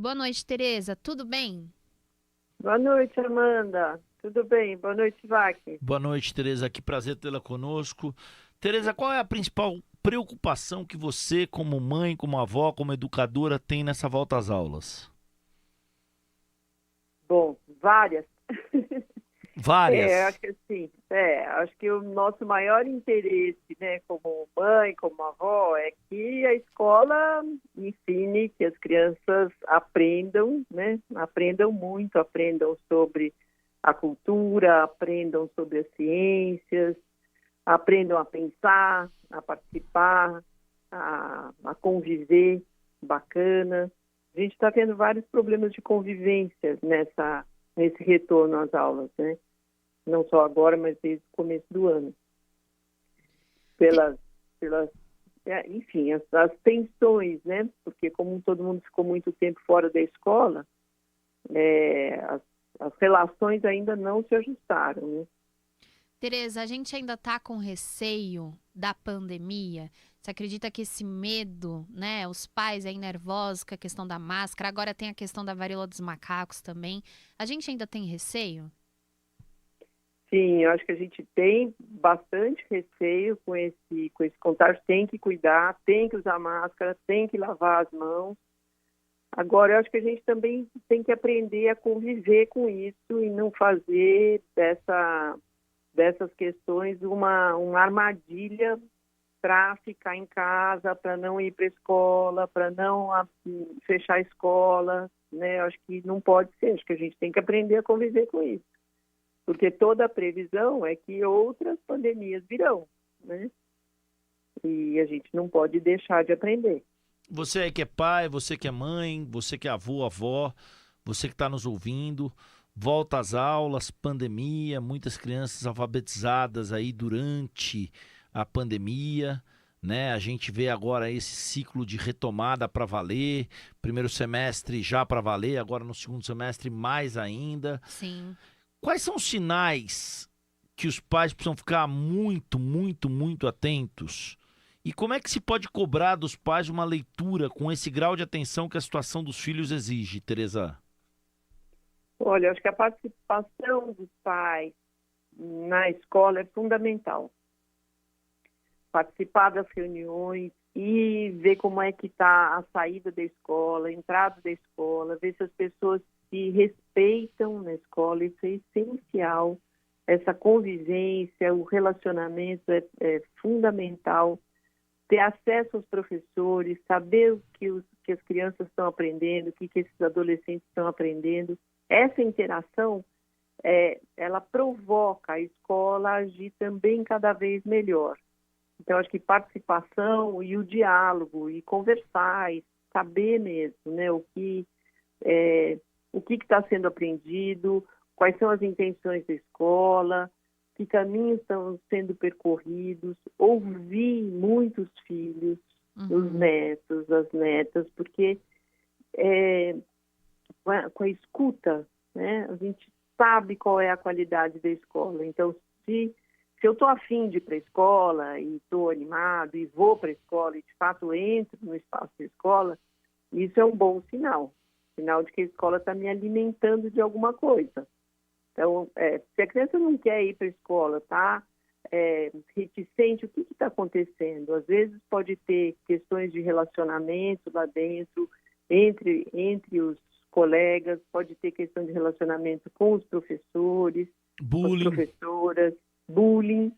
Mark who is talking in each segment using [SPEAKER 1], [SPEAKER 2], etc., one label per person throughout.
[SPEAKER 1] Boa noite, Tereza. Tudo bem?
[SPEAKER 2] Boa noite, Amanda. Tudo bem? Boa noite, Vac.
[SPEAKER 3] Boa noite, Tereza. Que prazer tê-la conosco. Tereza, qual é a principal preocupação que você, como mãe, como avó, como educadora, tem nessa volta às aulas?
[SPEAKER 2] Bom, várias.
[SPEAKER 3] Várias.
[SPEAKER 2] Acho que assim, acho que o nosso maior interesse, né, como mãe, como avó, é que a escola ensine, que as crianças aprendam, né, aprendam muito, aprendam sobre a cultura, aprendam sobre as ciências, aprendam a pensar, a participar, a conviver bacana. A gente está tendo vários problemas de convivência nesse retorno às aulas, né? Não só agora, mas desde o começo do ano.
[SPEAKER 1] Te-
[SPEAKER 2] Enfim, as tensões, né? Porque como todo mundo ficou muito tempo fora da escola, as relações ainda não se ajustaram, né?
[SPEAKER 1] Tereza, a gente ainda tá com receio da pandemia? Você acredita que esse medo, né? Os pais aí nervosos com a questão da máscara, agora tem a questão da varíola dos macacos também. A gente ainda tem receio?
[SPEAKER 2] Sim, eu acho que a gente tem bastante receio com esse contágio, tem que cuidar, tem que usar máscara, tem que lavar as mãos. Agora, eu acho que a gente também tem que aprender a conviver com isso e não fazer dessas questões uma armadilha para ficar em casa, para não ir para a escola, para não fechar a escola, né? Eu acho que não pode ser, acho que a gente tem que aprender a conviver com isso. Porque toda a previsão é que outras pandemias virão, né? E a gente não pode deixar de aprender.
[SPEAKER 3] Você aí que é pai, você que é mãe, você que é avô, avó, você que está nos ouvindo, volta às aulas, pandemia, muitas crianças alfabetizadas aí durante a pandemia, né? A gente vê agora esse ciclo de retomada para valer, primeiro semestre já para valer, agora no segundo semestre mais ainda.
[SPEAKER 1] Sim.
[SPEAKER 3] Quais são os sinais que os pais precisam ficar muito, muito, muito atentos? E como é que se pode cobrar dos pais uma leitura com esse grau de atenção que a situação dos filhos exige, Teresa?
[SPEAKER 2] Olha, eu acho que a participação dos pais na escola é fundamental. Participar das reuniões e ver como é que está a saída da escola, a entrada da escola, ver se as pessoas se respeitam na escola, isso é essencial. Essa convivência, o relacionamento é fundamental. Ter acesso aos professores, saber que as crianças estão aprendendo, o que esses adolescentes estão aprendendo. Essa interação, ela provoca a escola a agir também cada vez melhor. Então, acho que participação e o diálogo e conversar e saber mesmo, né, o que está sendo aprendido, quais são as intenções da escola, que caminhos estão sendo percorridos, ouvir muitos filhos, os
[SPEAKER 1] Uhum.
[SPEAKER 2] netos, as netas, porque é, com a escuta, né, a gente sabe qual é a qualidade da escola. Então, se eu estou afim de ir para a escola e estou animado e vou para a escola e, de fato, entro no espaço da escola, isso é um bom sinal. Sinal de que a escola está me alimentando de alguma coisa. Então, se a criança não quer ir para a escola, está reticente, o que está acontecendo? Às vezes pode ter questões de relacionamento lá dentro, entre os colegas, pode ter questão de relacionamento com os professores, com as
[SPEAKER 3] Bullying.
[SPEAKER 2] professoras, bullying.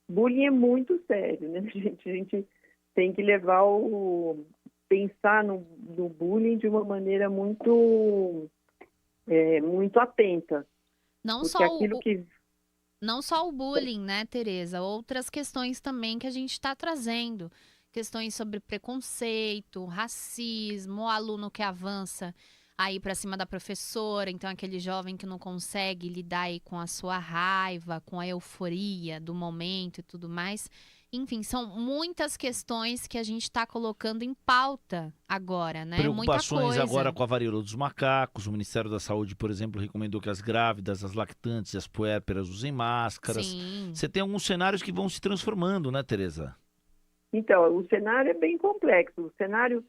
[SPEAKER 2] Bullying é muito sério, né, gente? A gente tem que pensar no bullying de uma maneira muito atenta,
[SPEAKER 1] Não
[SPEAKER 2] porque
[SPEAKER 1] só
[SPEAKER 2] aquilo que
[SPEAKER 1] não só o bullying, né, Tereza? Outras questões também que a gente está trazendo. Questões sobre preconceito, racismo, o aluno que avança aí para cima da professora, então aquele jovem que não consegue lidar aí com a sua raiva, com a euforia do momento e tudo mais. Enfim, são muitas questões que a gente está colocando em pauta agora, né? Muita
[SPEAKER 3] Preocupações agora
[SPEAKER 1] coisa.
[SPEAKER 3] com a varíola dos macacos. O Ministério da Saúde, por exemplo, recomendou que as grávidas, as lactantes e as puérperas usem máscaras.
[SPEAKER 1] Sim.
[SPEAKER 3] Você tem alguns cenários que vão se transformando, né, Teresa?
[SPEAKER 2] Então, o cenário é bem complexo. O cenário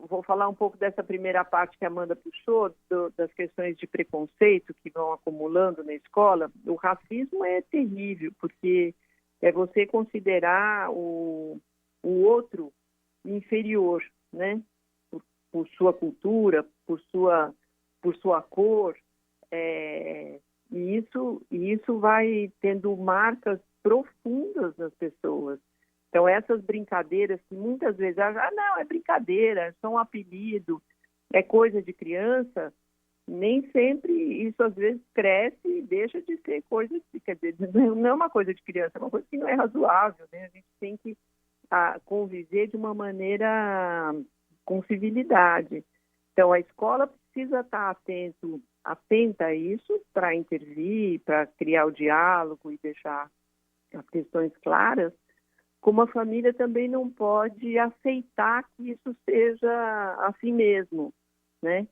[SPEAKER 2] vou falar um pouco dessa primeira parte que a Amanda puxou, das questões de preconceito que vão acumulando na escola. O racismo é terrível, porque é você considerar o outro inferior, né? Por sua cultura, por sua cor, e isso vai tendo marcas profundas nas pessoas. Então, essas brincadeiras que muitas vezes, não, é brincadeira, é só um apelido, é coisa de criança, nem sempre isso às vezes cresce e deixa de ser coisa de, quer dizer, não é uma coisa de criança, é uma coisa que não é razoável, né? A gente tem que conviver de uma maneira com civilidade. Então, a escola precisa estar atenta a isso para intervir, para criar o diálogo e deixar as questões claras, como a família também não pode aceitar que isso seja assim mesmo, né?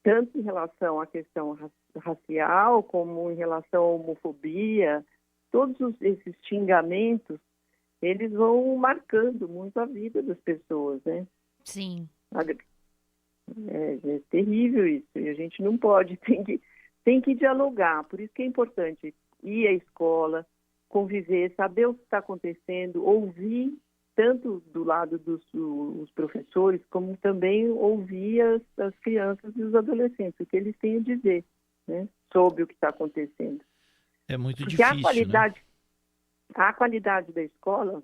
[SPEAKER 2] Tanto em relação à questão racial, como em relação à homofobia, todos esses xingamentos, eles vão marcando muito a vida das pessoas, né?
[SPEAKER 1] Sim.
[SPEAKER 2] É terrível isso, e a gente não pode, tem que dialogar, por isso que é importante ir à escola, conviver, saber o que está acontecendo, ouvir tanto do lado dos professores, como também ouvir as crianças e os adolescentes, o que eles têm a dizer, né, sobre o que está acontecendo.
[SPEAKER 3] É muito
[SPEAKER 2] Porque
[SPEAKER 3] difícil, né?
[SPEAKER 2] A qualidade da escola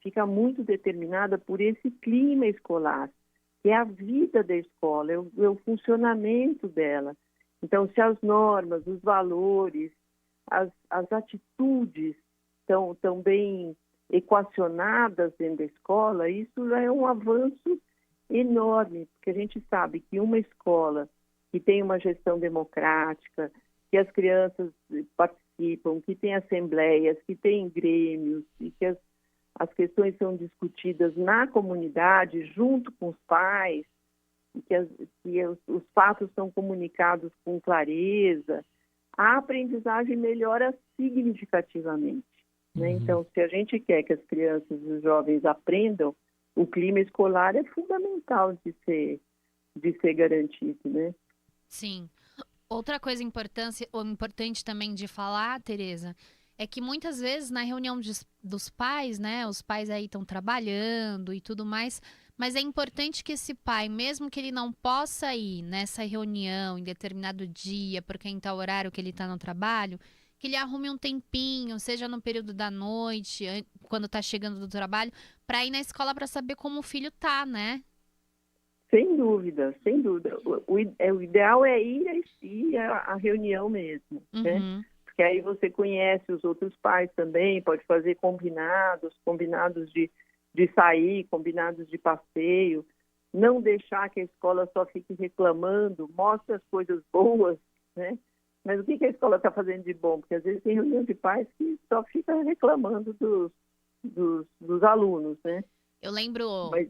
[SPEAKER 2] fica muito determinada por esse clima escolar, que é a vida da escola, é o funcionamento dela. Então, se as normas, os valores, as atitudes estão bem equacionadas dentro da escola, isso já é um avanço enorme, porque a gente sabe que uma escola que tem uma gestão democrática, que as crianças participam, que tem assembleias, que tem grêmios, e que as questões são discutidas na comunidade, junto com os pais, e que os fatos são comunicados com clareza, a aprendizagem melhora significativamente, né? Então, se a gente quer que as crianças e os jovens aprendam, o clima escolar é fundamental de ser garantido, né?
[SPEAKER 1] Sim. Outra coisa importante também de falar, Tereza, é que muitas vezes na reunião dos pais, né, os pais aí estão trabalhando e tudo mais, mas é importante que esse pai, mesmo que ele não possa ir nessa reunião em determinado dia, porque em tal horário que ele está no trabalho, que ele arrume um tempinho, seja no período da noite, quando está chegando do trabalho, para ir na escola para saber como o filho tá, né?
[SPEAKER 2] Sem dúvida, sem dúvida. O ideal é ir à reunião mesmo, né?
[SPEAKER 1] Uhum.
[SPEAKER 2] Porque aí você conhece os outros pais também, pode fazer combinados de sair, combinados de passeio, não deixar que a escola só fique reclamando, mostre as coisas boas, né? Mas o que a escola está fazendo de bom? Porque às vezes tem reunião de pais que só fica reclamando dos alunos, né?
[SPEAKER 1] Eu lembro...
[SPEAKER 2] Mas,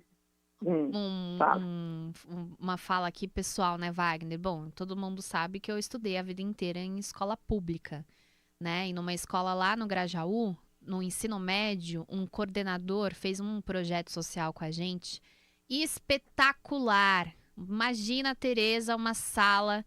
[SPEAKER 1] uma fala aqui pessoal, né, Wagner? Bom, todo mundo sabe que eu estudei a vida inteira em escola pública, né? E numa escola lá no Grajaú, no ensino médio, um coordenador fez um projeto social com a gente espetacular. Imagina, Tereza, uma sala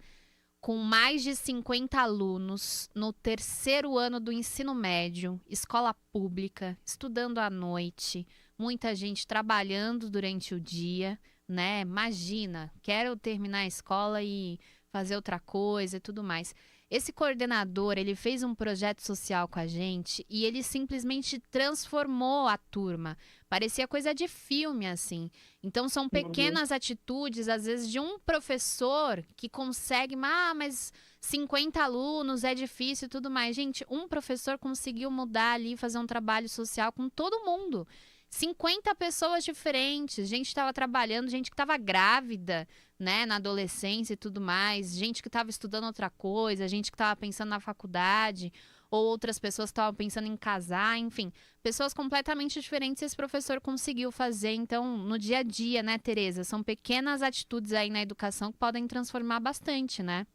[SPEAKER 1] com mais de 50 alunos no terceiro ano do ensino médio, escola pública, estudando à noite, muita gente trabalhando durante o dia, né? Imagina, quero terminar a escola e fazer outra coisa e tudo mais. Esse coordenador, ele fez um projeto social com a gente e ele simplesmente transformou a turma. Parecia coisa de filme, assim. Então, são pequenas atitudes, às vezes, de um professor que consegue... mas 50 alunos, é difícil e tudo mais. Gente, um professor conseguiu mudar ali, fazer um trabalho social com todo mundo. 50 pessoas diferentes, gente que estava trabalhando, gente que estava grávida, né, na adolescência e tudo mais, gente que estava estudando outra coisa, gente que estava pensando na faculdade, ou outras pessoas que estavam pensando em casar, enfim, pessoas completamente diferentes esse professor conseguiu fazer, então, no dia a dia, né, Tereza? São pequenas atitudes aí na educação que podem transformar bastante, né?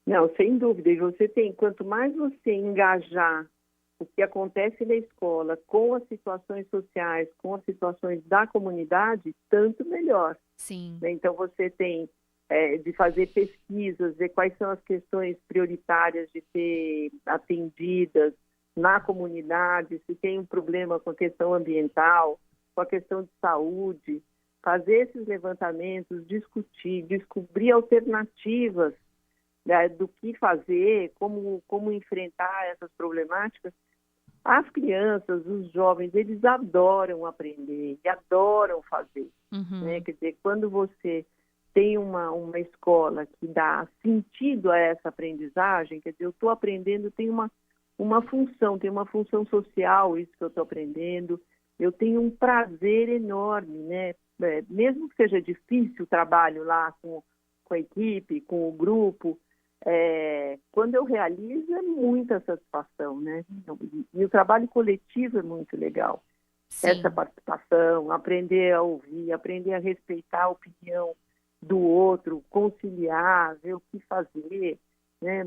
[SPEAKER 2] Não, sem dúvida, e quanto mais você engajar o que acontece na escola com as situações sociais, com as situações da comunidade, tanto melhor.
[SPEAKER 1] Sim.
[SPEAKER 2] Então, você tem de fazer pesquisas, ver quais são as questões prioritárias de ser atendidas na comunidade, se tem um problema com a questão ambiental, com a questão de saúde, fazer esses levantamentos, discutir, descobrir alternativas, né, do que fazer, como enfrentar essas problemáticas. As crianças, os jovens, eles adoram aprender e adoram fazer. Né? Quer dizer, quando você tem uma escola que dá sentido a essa aprendizagem, quer dizer, eu estou aprendendo, tem uma função social, isso que eu estou aprendendo, eu tenho um prazer enorme, né? Mesmo que seja difícil o trabalho lá com a equipe, com o grupo, quando eu realizo é muita satisfação, né? E o trabalho coletivo é muito legal. Sim. Essa participação, aprender a ouvir, aprender a respeitar a opinião do outro, conciliar, ver o que fazer, né?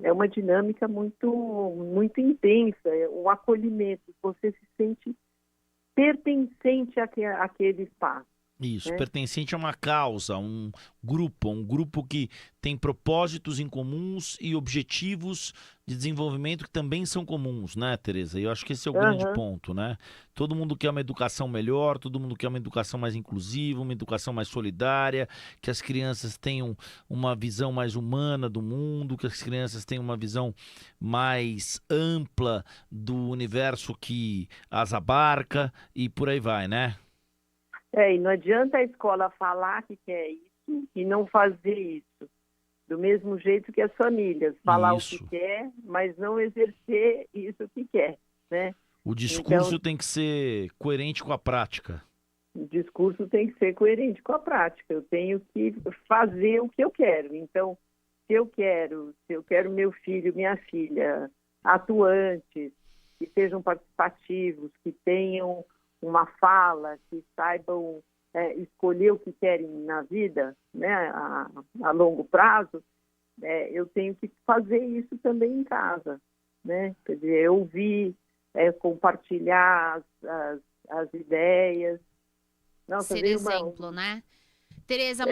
[SPEAKER 2] É uma dinâmica muito, muito intensa, um acolhimento, você se sente pertencente àquele espaço.
[SPEAKER 3] Isso, pertencente a uma causa, um grupo que tem propósitos em comuns e objetivos de desenvolvimento que também são comuns, né, Tereza? E eu acho que esse é o grande ponto, né? Todo mundo quer uma educação melhor, todo mundo quer uma educação mais inclusiva, uma educação mais solidária, que as crianças tenham uma visão mais humana do mundo, que as crianças tenham uma visão mais ampla do universo que as abarca e por aí vai, né?
[SPEAKER 2] E não adianta a escola falar que quer isso e não fazer isso. Do mesmo jeito que as famílias, falar o que quer, mas não exercer isso que quer, né?
[SPEAKER 3] O discurso tem que ser coerente com a prática.
[SPEAKER 2] O discurso tem que ser coerente com a prática. Eu tenho que fazer o que eu quero. Então, se eu quero meu filho, minha filha atuantes, que sejam participativos, que tenham uma fala, que saibam escolher o que querem na vida, né, a longo prazo, eu tenho que fazer isso também em casa, né? Quer dizer, ouvir, compartilhar as ideias. Nossa,
[SPEAKER 1] ser exemplo, né? Tereza,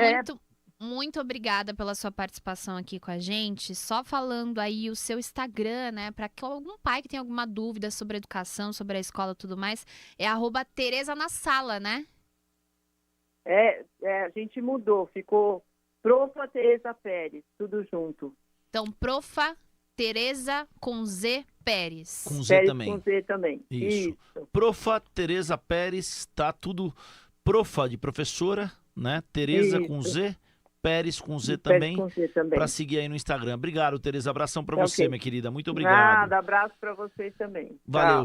[SPEAKER 1] muito obrigada pela sua participação aqui com a gente. Só falando aí o seu Instagram, né? Para que algum pai que tenha alguma dúvida sobre a educação, sobre a escola e tudo mais, é @TerezaNaSala, né?
[SPEAKER 2] A gente mudou, ficou Profa Tereza Pérez, tudo junto.
[SPEAKER 1] Então, Profa Tereza com Z Pérez.
[SPEAKER 3] Com Z também.
[SPEAKER 2] Com Z também.
[SPEAKER 3] Isso. Profa Tereza Pérez, tá tudo profa de professora, né? Tereza com Z, Pérez com Z também, para seguir aí no Instagram. Obrigado, Tereza. Abração para você, minha querida. Muito obrigado.
[SPEAKER 2] Nada, abraço para vocês também.
[SPEAKER 3] Valeu.
[SPEAKER 2] Tchau.